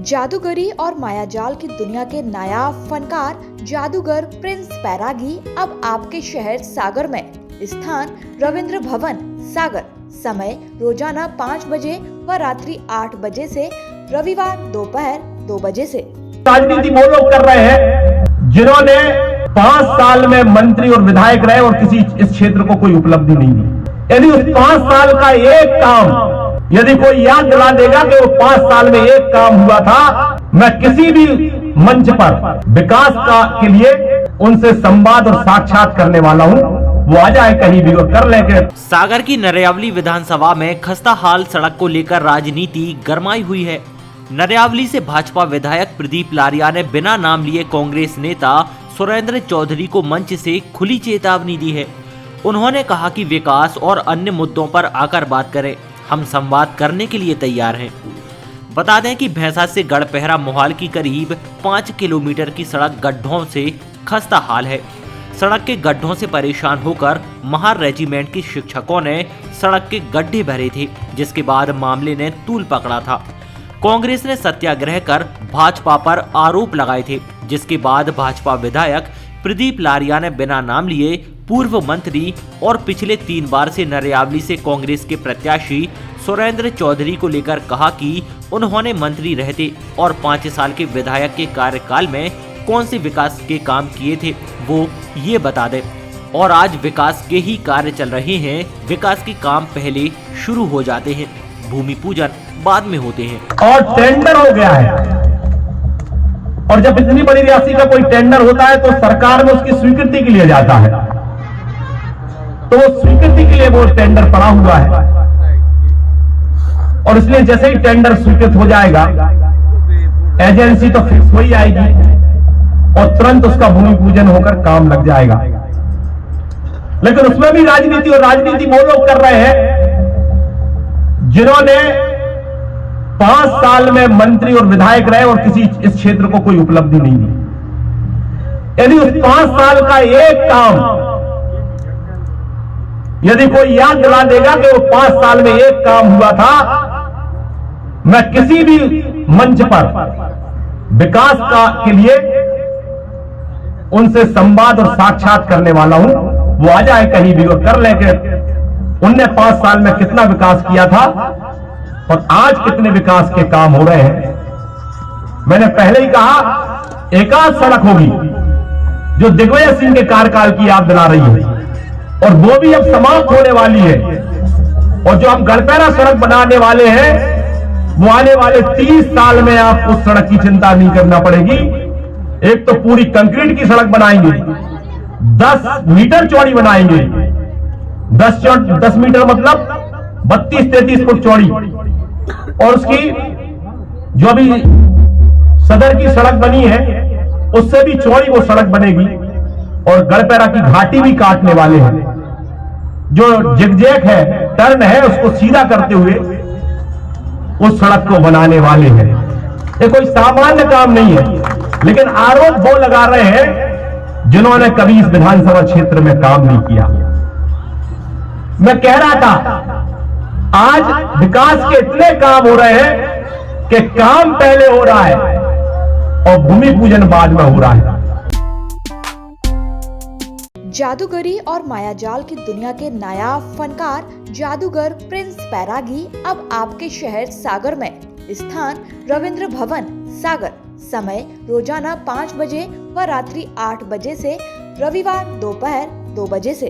जादूगरी और मायाजाल की दुनिया के नायाब फनकार जादूगर प्रिंस बैरागी अब आपके शहर सागर में। स्थान रविंद्र भवन सागर। समय रोजाना 5 बजे व रात्रि 8 बजे से रविवार दोपहर 2 बजे से। राजनीति वो लोग कर रहे हैं जिन्होंने 5 साल में मंत्री और विधायक रहे और किसी इस क्षेत्र को कोई उपलब्धि नहीं दी। यदि उस 5 साल का एक काम यदि कोई याद दिला देगा कि वो 5 साल में एक काम हुआ था, मैं किसी भी मंच पर विकास के लिए उनसे संवाद और साक्षात करने वाला हूं। वो आ जाए कहीं भी और कर लेंगे। सागर की नरियावली विधानसभा में खस्ता हाल सड़क को लेकर राजनीति गरमाई हुई है। नरियावली से भाजपा विधायक प्रदीप लारिया ने बिना नाम लिए कांग्रेस नेता सुरेंद्र चौधरी को मंच से खुली चेतावनी दी है। उन्होंने कहा कि विकास और अन्य मुद्दों पर आकर बात करें, हम संवाद करने के लिए तैयार हैं। बता दें कि भैंसा से गढ़पहरा मोहाल की करीब 5 किलोमीटर की सड़क गड्ढों से खस्ता हाल है। सड़क के गड्ढों से परेशान होकर महार रेजिमेंट के शिक्षकों ने सड़क के गड्ढे भरे थे, जिसके बाद मामले ने तूल पकड़ा था। कांग्रेस ने सत्याग्रह कर भाजपा पर आरोप लगाए थे, जिसके बाद भाजपा विधायक प्रदीप लारिया ने बिना नाम लिए पूर्व मंत्री और पिछले 3 बार से नरियावली से कांग्रेस के प्रत्याशी सुरेंद्र चौधरी को लेकर कहा कि उन्होंने मंत्री रहते और 5 साल के विधायक के कार्यकाल में कौन से विकास के काम किए थे वो ये बता दे। और आज विकास के ही कार्य चल रहे हैं। विकास के काम पहले शुरू हो जाते हैं, भूमि पूजन बाद में होते हैं। और टेंडर हो गया है, और जब इतनी बड़ी राशि का कोई टेंडर होता है तो सरकार में उसकी स्वीकृति के लिए जाता है, तो वो स्वीकृति के लिए वो टेंडर पड़ा हुआ है। और इसलिए जैसे ही टेंडर स्वीकृत हो जाएगा, एजेंसी तो फिक्स हो ही आएगी और तुरंत उसका भूमि पूजन होकर काम लग जाएगा। लेकिन उसमें भी राजनीति, और राजनीति वो लोग कर रहे हैं जिन्होंने 5 साल में मंत्री और विधायक रहे और किसी इस क्षेत्र को कोई उपलब्धि नहीं दी। यदि उस 5 साल का एक काम यदि कोई याद दिला देगा कि वो 5 साल में एक काम हुआ था, मैं किसी भी मंच पर विकास के लिए उनसे संवाद और साक्षात करने वाला हूं। वो आ जाए कहीं भी और कर लेंगे। उनने 5 साल में कितना विकास किया था और आज कितने विकास के काम हो रहे हैं। मैंने पहले ही कहा, एकाध सड़क होगी जो दिग्विजय सिंह के कार्यकाल की याद दिला रही है, और वो भी अब समाप्त होने वाली है। और जो हम गढ़पहरा सड़क बनाने वाले हैं, वो आने वाले 30 साल में आपको सड़क की चिंता नहीं करना पड़ेगी। एक तो पूरी कंक्रीट की सड़क बनाएंगे, 10 मीटर चौड़ी बनाएंगे। 10 मीटर मतलब 32-33 फुट चौड़ी। और उसकी जो अभी सदर की सड़क बनी है, उससे भी चौड़ी वो सड़क बनेगी। और गढ़पहरा की घाटी भी काटने वाले हैं। जो जिगजैग है, टर्न है, उसको सीधा करते हुए उस सड़क को बनाने वाले हैं। ये कोई सामान्य काम नहीं है, लेकिन आरोप वो लगा रहे हैं जिन्होंने कभी इस विधानसभा क्षेत्र में काम नहीं किया। मैं कह रहा था, आज विकास के इतने काम हो रहे हैं कि काम पहले हो रहा है और भूमि पूजन बाद में हो रहा है। जादूगरी और मायाजाल की दुनिया के नायाब फनकार जादूगर प्रिंस बैरागी अब आपके शहर सागर में। स्थान रविंद्र भवन सागर। समय रोजाना 5 बजे व रात्रि 8 बजे से रविवार दोपहर 2 बजे से।